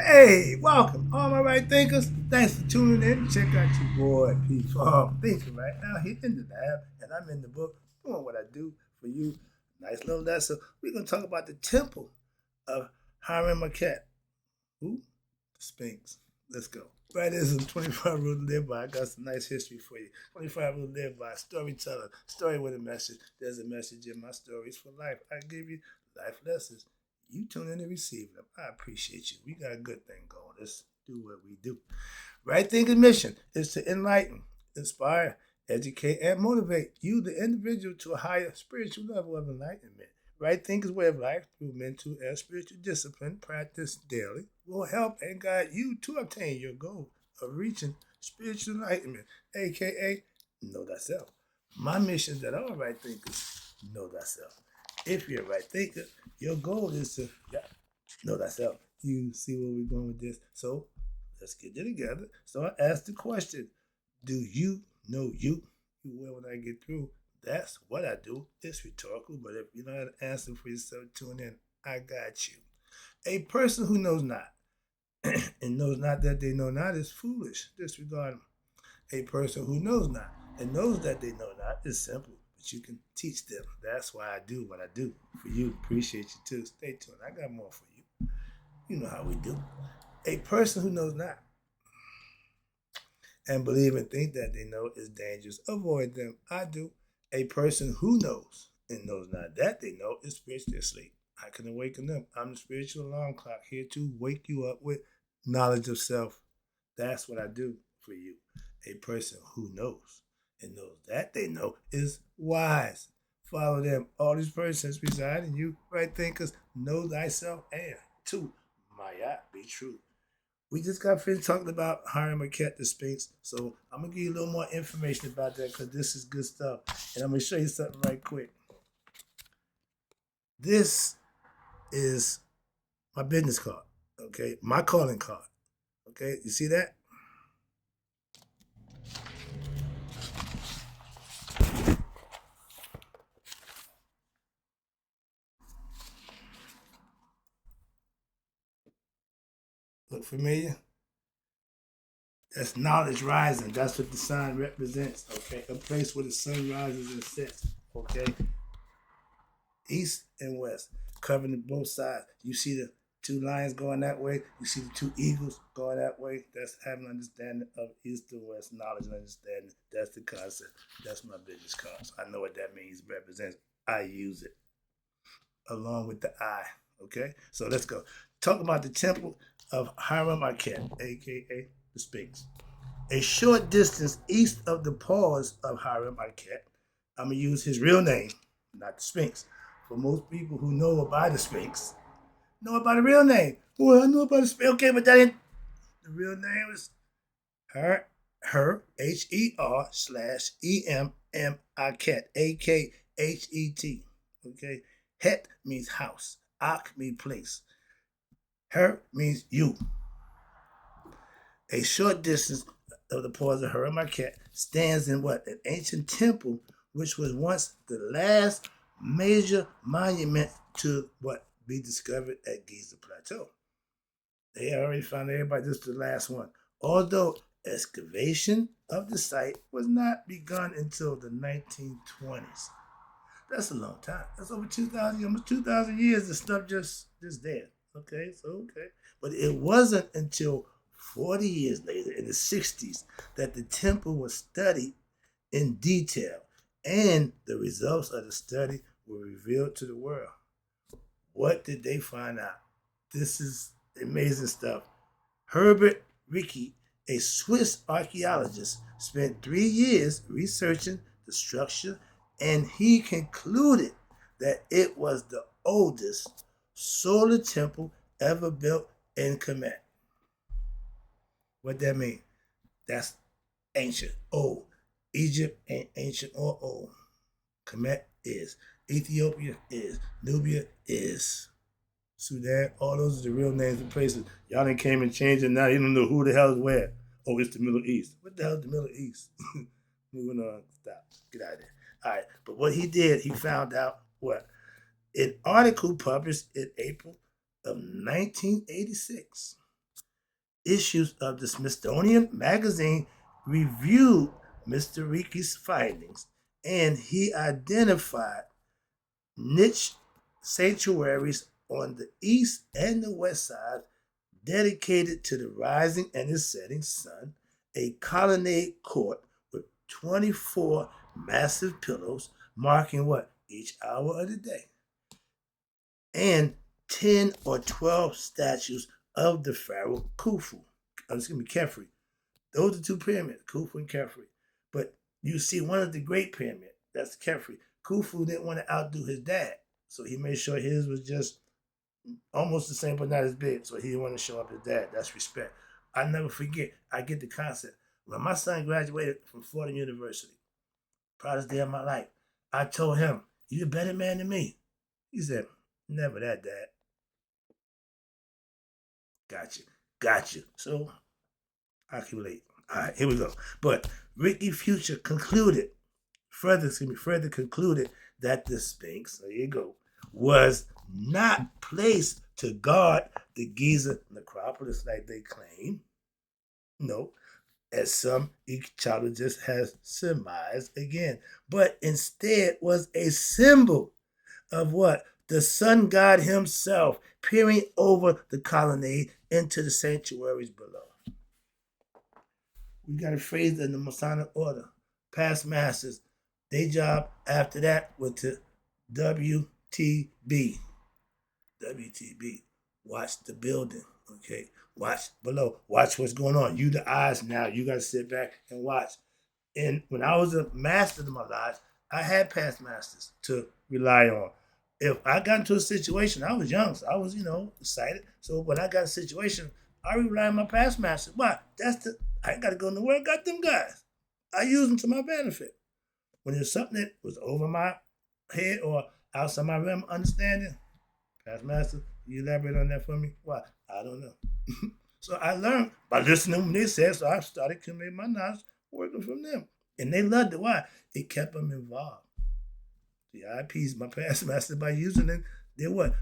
Hey, welcome, all my right thinkers. Thanks for tuning in. Check out your boy P Farm thinking right now. He's in the lab, and I'm in the book doing what I do for you. Nice little lesson. We're gonna talk about the temple of Herem Akhet. Who? The Sphinx. Let's go. Right, this is 25 Rules to Live By. I got some nice history for you. 25 Rules to Live By. Storyteller. Story with a message. There's a message in my stories for life. I give you life lessons. You tune in and receive them. I appreciate you. We got a good thing going. Let's do what we do. Right thinking mission is to enlighten, inspire, educate, and motivate you, the individual, to a higher spiritual level of enlightenment. Right thinking's way of life through mental and spiritual discipline practiced daily will help and guide you to obtain your goal of reaching spiritual enlightenment, aka know thyself. My mission is that all right thinkers know thyself. If you're a right thinker, your goal is to know thyself. You see where we're going with this. So let's get it together. So I asked the question, do you know you? Well, when I get through, that's what I do. It's rhetorical, but if you know how to answer for yourself, tune in. I got you. A person who knows not and knows not that they know not is foolish. Disregard them. A person who knows not and knows that they know not is simple, but you can teach them. That's why I do what I do for you. Appreciate you too. Stay tuned. I got more for you. You know how we do. A person who knows not and believe and think that they know is dangerous. Avoid them. I do. A person who knows and knows not that they know is spiritually asleep. I can awaken them. I'm the spiritual alarm clock here to wake you up with knowledge of self. That's what I do for you. A person who knows and knows that they know is wise. Follow them. All these persons reside in you. Right thinkers, know thyself and two, Maya, be true. We just got finished talking about Herem Akhet, the Sphinx. So I'm gonna give you a little more information about that because this is good stuff. And I'm gonna show you something right quick. This is my business card. Okay, my calling card. Okay, you see that? Look familiar? That's knowledge rising. That's what the sign represents. Okay, a place where the sun rises and sets. Okay, east and west, covering both sides. You see the two lions going that way. You see the two eagles going that way. That's having understanding of east and west knowledge and understanding. That's the concept. That's my business card. So I know what that means. Represents. I use it along with the eye. Okay, so let's go. Talk about the temple of Herem Akhet, aka the Sphinx. A short distance east of the paws of Herem Akhet. I'm gonna use his real name, not the Sphinx. For most people who know about the Sphinx, know about the real name. Well, I know about the Sphinx. Okay, but that ain't the real name is her HER/EMM Akhet, AKHET. Okay, Het means house, Ak means place, her means you. A short distance of the paws of Herem Akhet stands in what? An ancient temple, which was once the last major monument to what? Be discovered at Giza Plateau. They already found everybody, this is the last one. Although excavation of the site was not begun until the 1920s. That's a long time. That's over 2,000, almost 2,000 years. The stuff just there. Okay, so okay. But it wasn't until 40 years later, in the 60s, that the temple was studied in detail, and the results of the study were revealed to the world. What did they find out? This is amazing stuff. Herbert Ricky, a Swiss archaeologist, spent 3 years researching the structure, and he concluded that it was the oldest solar temple ever built in Kemet. What that mean? That's ancient, old. Egypt ain't ancient or old. Kemet is. Ethiopia is. Nubia is. Sudan, all those are the real names of places. Y'all done came and changed it. Now you don't know who the hell is where. Oh, it's the Middle East. What the hell is the Middle East? Moving on. Stop. Get out of there. All right. But what he did, he found out what? An article published in April of 1986. issues of the Smithsonian Magazine reviewed Mr. Riki's findings, and he identified niche sanctuaries on the east and the west side dedicated to the rising and the setting sun, a colonnade court with 24 massive pillars marking what? Each hour of the day. And 10 or 12 statues of the pharaoh Khufu. Khafre. Those are two pyramids, Khufu and Khafre. But you see one of the great pyramids, that's Khafre. Khufu didn't want to outdo his dad, so he made sure his was just almost the same but not as big, so he didn't want to show up his dad. That's respect. I never forget, I get the concept. When my son graduated from Fordham University, proudest day of my life, I told him, "You're a better man than me." He said, "Never that, Dad." Got you. So I can relate. All right, here we go. But Ricky Future further concluded that the Sphinx, there you go, was not placed to guard the Giza necropolis like they claim. No, as some Egyptologists has surmised again, but instead was a symbol of what? The sun god himself peering over the colonnade into the sanctuaries below. We got a phrase in the Masonic order. Past masters, their job after that was to WTB. WTB. Watch the building. Okay. Watch below. Watch what's going on. You the eyes now. You got to sit back and watch. And when I was a master in my lives, I had past masters to rely on. If I got into a situation, I was young, so I was, excited. So when I got a situation, I rely on my past masters. Why? I ain't got to go nowhere. I got them guys. I use them to my benefit. When there's something that was over my head or outside my realm of understanding, past master, you elaborate on that for me? Why? I don't know. So I learned by listening when they said, so I started committing my knowledge working from them. And they loved it. Why? It kept them involved. The IPs, my past master, by using it, they what?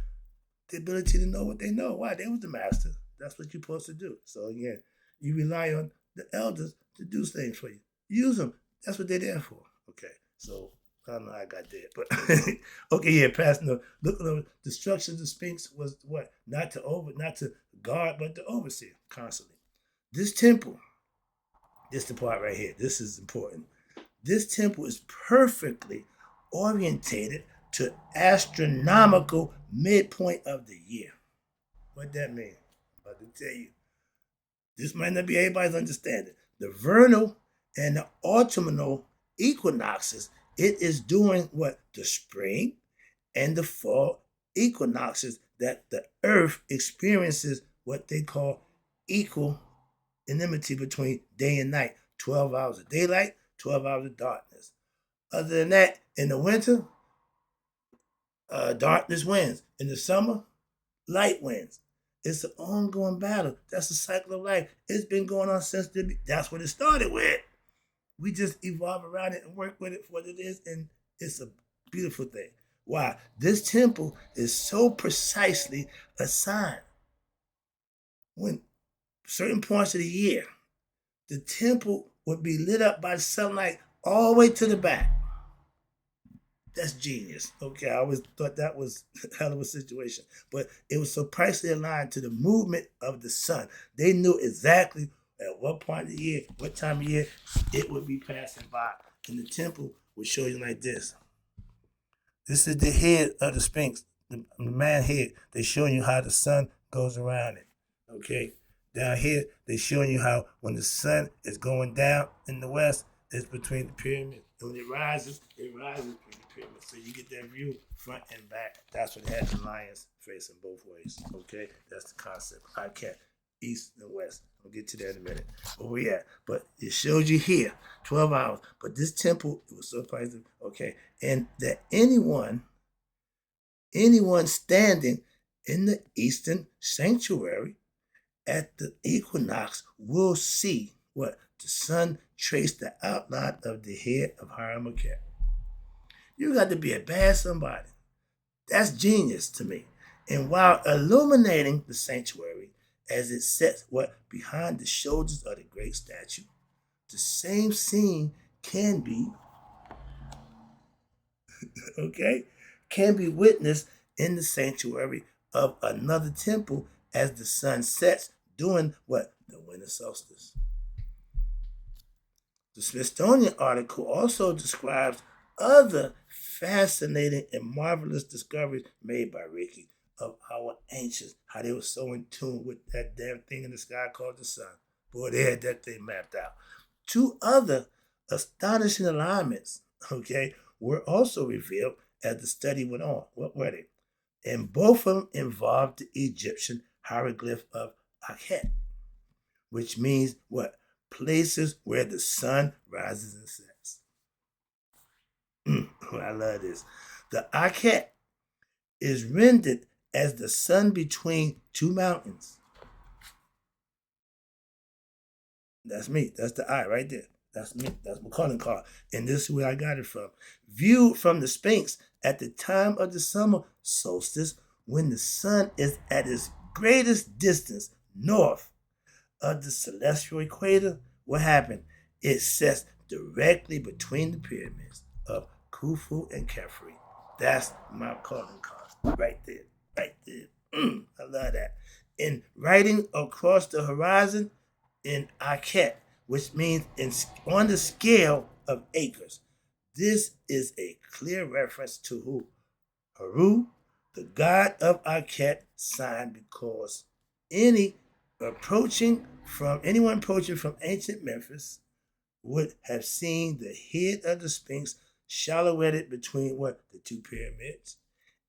The ability to know what they know. Why? They was the master. That's what you're supposed to do. So again, you rely on the elders to do things for you. Use them. That's what they're there for. Okay. So I don't know how I got there, but okay, yeah, passing the look at the structure of the Sphinx was what? Not to guard, but to oversee constantly. This temple, this the part right here. This is important. This temple is perfectly orientated to astronomical midpoint of the year. What that mean? I'm about to tell you. This might not be everybody's understanding. The vernal and the autumnal equinoxes, it is during what? The spring and the fall equinoxes that the earth experiences what they call equal enmity between day and night. 12 hours of daylight, 12 hours of darkness. Other than that, in the winter, darkness wins. In the summer, light wins. It's an ongoing battle. That's the cycle of life. It's been going on since that's what it started with. We just evolve around it and work with it for what it is, and it's a beautiful thing. Why? This temple is so precisely assigned. When certain points of the year, the temple would be lit up by sunlight all the way to the back. That's genius. Okay, I always thought that was a hell of a situation. But it was so precisely aligned to the movement of the sun. They knew exactly at what point of the year, what time of year it would be passing by. And the temple would show you like this. This is the head of the Sphinx, the man head. They're showing you how the sun goes around it. Okay? Down here, they're showing you how when the sun is going down in the west, it's between the pyramids. And when it rises between the pyramids. So you get that view front and back. That's what it has the lions facing both ways. Okay? That's the concept. Akhet, east and west. I'll get to that in a minute. Where we at? But it shows you here, 12 hours. But this temple, it was so crazy. Okay. And that anyone standing in the eastern sanctuary at the equinox will see what? The sun trace the outline of the head of Herem Akhet. You got to be a bad somebody. That's genius to me. And while illuminating the sanctuary, as it sets what behind the shoulders of the great statue. The same scene can be, okay, can be witnessed in the sanctuary of another temple as the sun sets during what? The winter solstice. The Smithsonian article also describes other fascinating and marvelous discoveries made by Ricky of our ancients, how they were so in tune with that damn thing in the sky called the sun. Boy, they had that thing mapped out. Two other astonishing alignments, okay, were also revealed as the study went on. What were they? And both of them involved the Egyptian hieroglyph of Akhet, which means what? Places where the sun rises and sets. I love this. The Akhet is rendered as the sun between two mountains. That's me. That's the eye right there. That's me. That's my calling card. And this is where I got it from. Viewed from the Sphinx at the time of the summer solstice, when the sun is at its greatest distance north of the celestial equator, what happened? It sets directly between the pyramids of Khufu and Khafre. That's my calling card right there. Right there. I love that. In writing across the horizon in Akhet, which means on the scale of acres. This is a clear reference to who? Heru, the god of Akhet, sign, because anyone approaching from ancient Memphis would have seen the head of the Sphinx silhouetted between what? The two pyramids.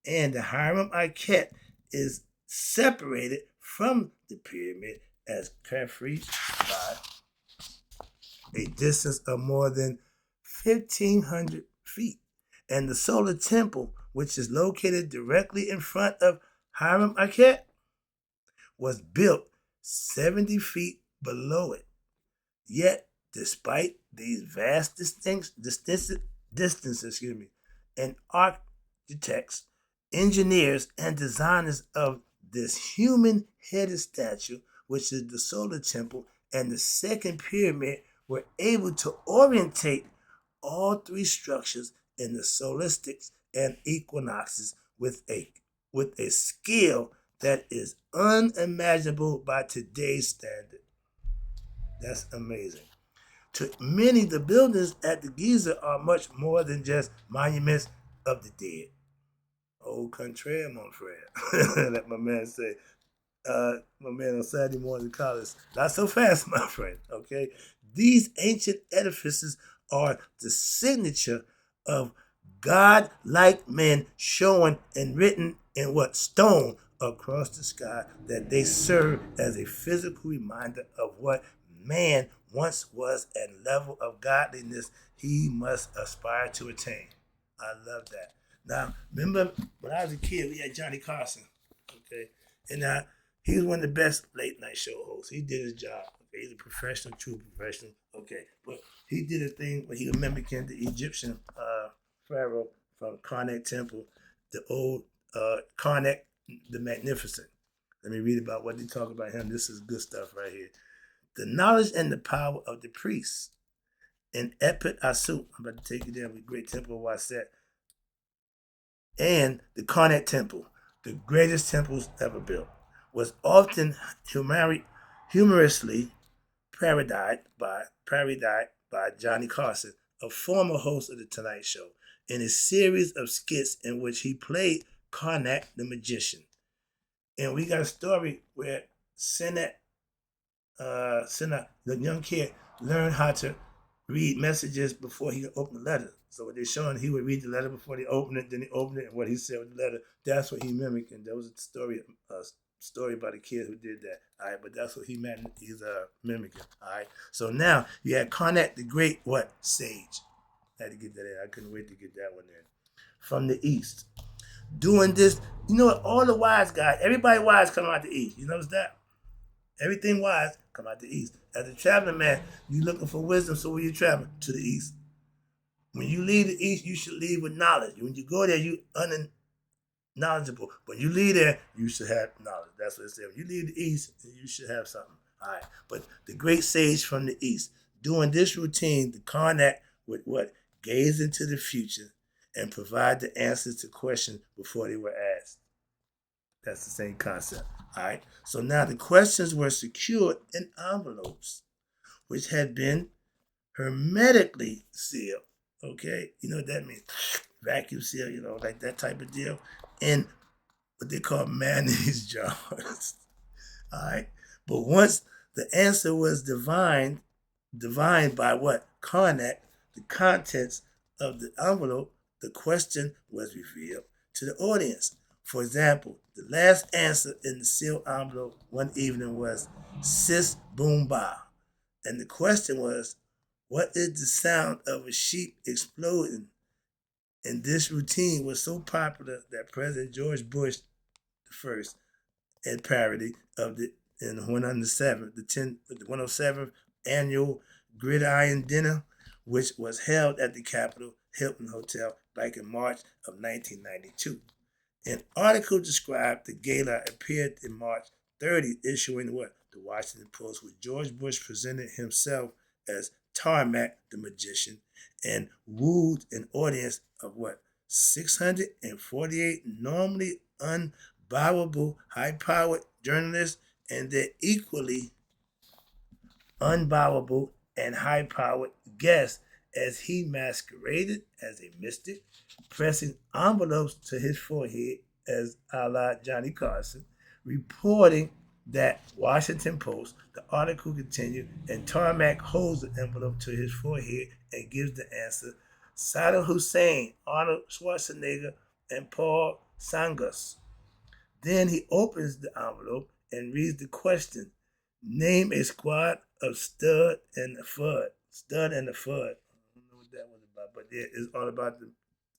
And the Herem Akhet is separated from the pyramid as Khafre by a distance of more than 1,500 feet. And the solar temple, which is located directly in front of Herem Akhet, was built 70 feet below it. Yet, despite these vast distances, and architects, engineers, and designers of this human-headed statue, which is the solar temple, and the second pyramid, were able to orientate all three structures in the solstices and equinoxes with a skill that is unimaginable by today's standard. That's amazing. To many, the buildings at the Giza are much more than just monuments of the dead. Au contraire, mon frère. Let my man say. My man on Saturday morning college. Not so fast, my friend. Okay? These ancient edifices are the signature of God-like men shown and written in what? Stone across the sky, that they serve as a physical reminder of what man once was and level of godliness he must aspire to attain. I love that. Now, remember when I was a kid, we had Johnny Carson, okay? And he was one of the best late night show hosts. He did his job. Okay? He's a professional, true professional. Okay, but he did a thing where he was mimicking the Egyptian pharaoh from Karnak Temple, the old Karnak the Magnificent. Let me read about what they talk about him. This is good stuff right here. The knowledge and the power of the priests in Epet Asu. I'm about to take you there with Great Temple of Waset. And the Karnak Temple, the greatest temples ever built, was often humorously parodied by Johnny Carson, a former host of The Tonight Show, in a series of skits in which he played Karnak the magician. And we got a story where Senna, the young kid, learned how to read messages before he could open the letter. So what they're showing, he would read the letter before they open it, then he opened it, and what he said with the letter, that's what he mimicked. And there was a story about a kid who did that. All right, but that's what he's mimicking. All right. So now you had Karnak the Great, what? Sage. I had to get that in. I couldn't wait to get that one in. From the East. Doing this, you know what? All the wise guys, everybody wise come out the East. You notice that? Everything wise come out the East. As a traveling man, you looking for wisdom, so where you traveling? To the East. When you leave the East, you should leave with knowledge. When you go there, you knowledgeable. When you leave there, you should have knowledge. That's what it says. When you leave the East, you should have something. All right. But the great sage from the East, doing this routine, the Karnak would what? Gaze into the future and provide the answers to questions before they were asked. That's the same concept. All right. So now the questions were secured in envelopes, which had been hermetically sealed. Okay. You know what that means? Vacuum seal, like that type of deal. In what they call mayonnaise jars. All right. But once the answer was divined by what? Karnak, the contents of the envelope, the question was revealed to the audience. For example, the last answer in the sealed envelope one evening was Sis Boom Ba. And the question was, what is the sound of a sheep exploding? And this routine was so popular that President George Bush I, in parody of the 107th annual Gridiron Dinner, which was held at the Capitol Hilton Hotel back in March of 1992. An article described the gala appeared in March 30, issuing what? The Washington Post, where George Bush presented himself as Tarmac the magician and wooed an audience of what? 648 normally unbowable, high-powered journalists and their equally unbowable and high-powered guests as he masqueraded as a mystic, pressing envelopes to his forehead as a la Johnny Carson, reporting that Washington Post, the article continued, and Tarmac holds the envelope to his forehead and gives the answer. Saddam Hussein, Arnold Schwarzenegger, and Paul Sangus. Then he opens the envelope and reads the question. Name a squad of Stud and the Fudd. Stud and the Fudd. I don't know what that was about, but it's all about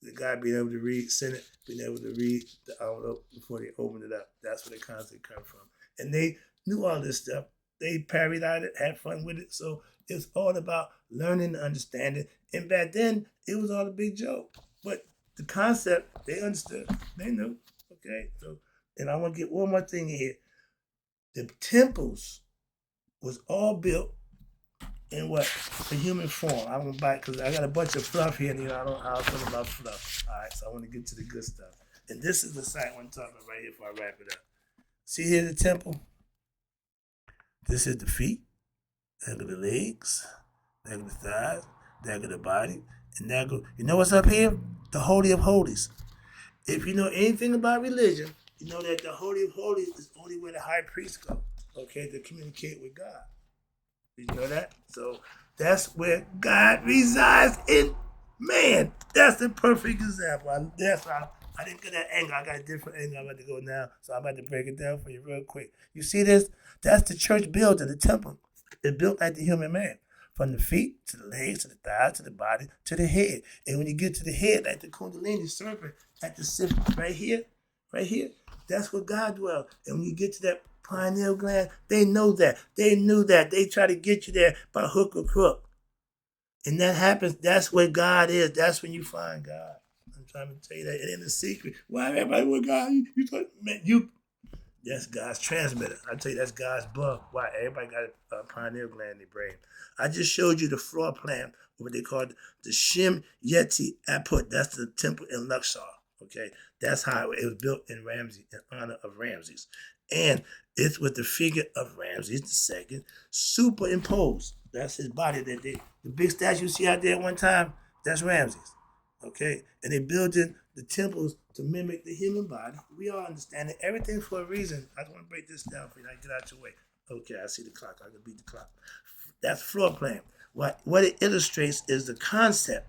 the guy being able to read, Senate being able to read the envelope before they opened it up. That's where the concept comes from. And they knew all this stuff. They parodied it, had fun with it. So it's all about learning and understanding. And back then, it was all a big joke. But the concept, they understood. They knew. Okay? So, and I want to get one more thing in here. The temples was all built in what? The human form. I'm gonna buy it because I got a bunch of fluff here, and I don't know how I feel about fluff. All right, so I want to get to the good stuff. And this is the site I want to talk about right here before I wrap it up. See here the temple? This is the feet, there go the legs, there go the thighs, there go the body, and there go, you know what's up here? The Holy of Holies. If you know anything about religion, you know that the Holy of Holies is only where the high priest goes, okay, to communicate with God. Did you know that? So that's where God resides in man. That's the perfect example. That's why I didn't get that angle. I got a different angle I'm about to go now. So I'm about to break it down for you real quick. You see this? That's the church building, the temple. It's built like the human man. From the feet to the legs to the thighs to the body to the head. And when you get to the head, like the Kundalini serpent at the sip right here, that's where God dwells. And when you get to that pineal gland, they know that. They knew that. They try to get you there by hook or crook. And that happens. That's where God is. That's when you find God. I'm trying to tell you that. It ain't a secret. Why everybody with God? You thought, man, that's God's transmitter. I tell you, that's God's bug. Why? Everybody got a pineal gland in their brain. I just showed you the floor plan of what they call the Shem Yeti Aput. That's the temple in Luxor. Okay, that's how it was built in Ramses, in honor of Ramses. And it's with the figure of Ramses II superimposed. That's his body. The big statue you see out there at one time, that's Ramses. Okay, and they building the temples to mimic the human body. We all understand it. Everything for a reason. I just want to break this down for you. I get out your way. Okay, I see the clock. I can beat the clock. That's floor plan. What it illustrates is the concept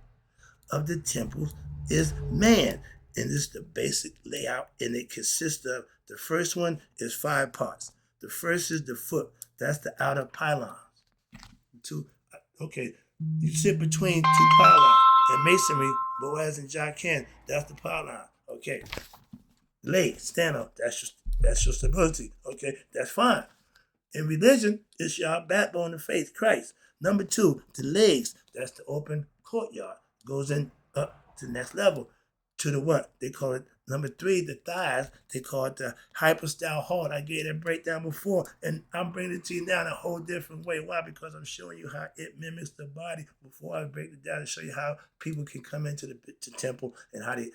of the temples is man. And this is the basic layout, and it consists of, the first one is 5 parts. The first is the foot. That's the outer pylon. Okay, you sit between 2 pylons. In masonry, Boaz and Jachin, that's the pylon. Okay, legs, stand up. That's your stability. Okay, that's fine. In religion, it's your backbone of faith, Christ. Number 2, the legs. That's the open courtyard. Goes in up to the next level. To the what? They call it Number 3, the thighs, they call it the hypostyle heart. I gave that breakdown before, and I'm bringing it to you now in a whole different way. Why? Because I'm showing you how it mimics the body before I break it down and show you how people can come into the temple and how the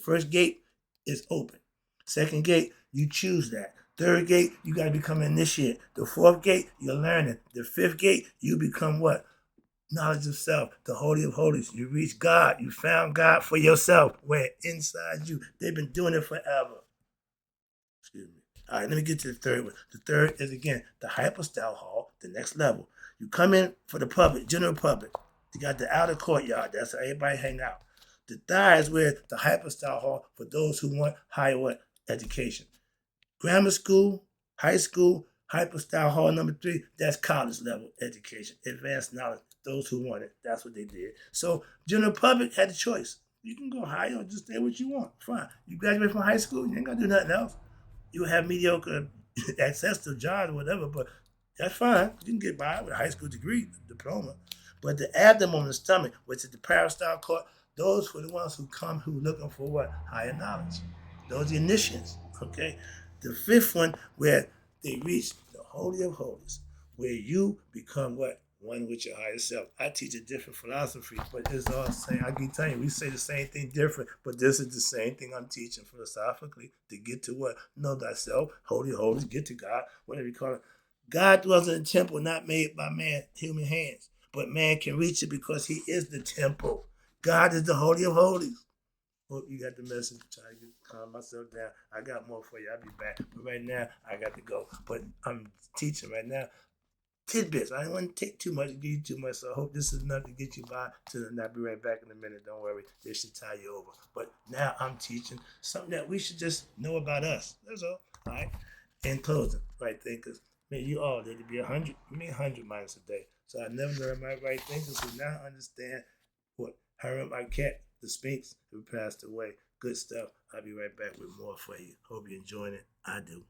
first gate is open. Second gate, you choose that. Third gate, you got to become an initiate. The fourth gate, you're learning. The fifth gate, you become what? Knowledge of self, the Holy of Holies. You reach God. You found God for yourself. Where inside you. They've been doing it forever. Excuse me. All right, let me get to the third one. The third is, again, the hypostyle hall, the next level. You come in for the public, general public. You got the outer courtyard. That's how everybody hang out. The third is where the hypostyle hall for those who want higher what? Education. Grammar school, high school, hypostyle hall number 3, that's college level education, advanced knowledge. Those who want it, that's what they did. So general public had the choice. You can go higher or just stay what you want. Fine. You graduate from high school, you ain't gonna do nothing else. You'll have mediocre access to jobs or whatever, but that's fine. You can get by with a high school degree, diploma. But the abdomen, the stomach, which is the peristyle court, those were the ones who come who looking for what? Higher knowledge. Those are the initiates, okay? The fifth one, where they reach the Holy of Holies, where you become what? One with your higher self. I teach a different philosophy, but it's all the same. I can tell you, we say the same thing different, but this is the same thing I'm teaching philosophically to get to what? Know thyself, Holy of Holies, get to God, whatever you call it. God dwells in a temple not made by man, human hands, but man can reach it because he is the temple. God is the Holy of Holies. Hope you got the message. Try to calm myself down. I got more for you. I'll be back. But right now, I got to go. But I'm teaching right now. Tidbits. I don't want to take too much, give you too much. So I hope this is enough to get you by. I'll be right back in a minute. Don't worry. This should tie you over. But now I'm teaching something that we should just know about us. That's all. All right. In closing, right thinkers. Man, you all need to be 100. I mean, 100 minus a day. So I never learned my right thinkers. So now I understand what Herem Akhet, the Sphinx, who passed away. Good stuff. I'll be right back with more for you. Hope you're enjoying it. I do.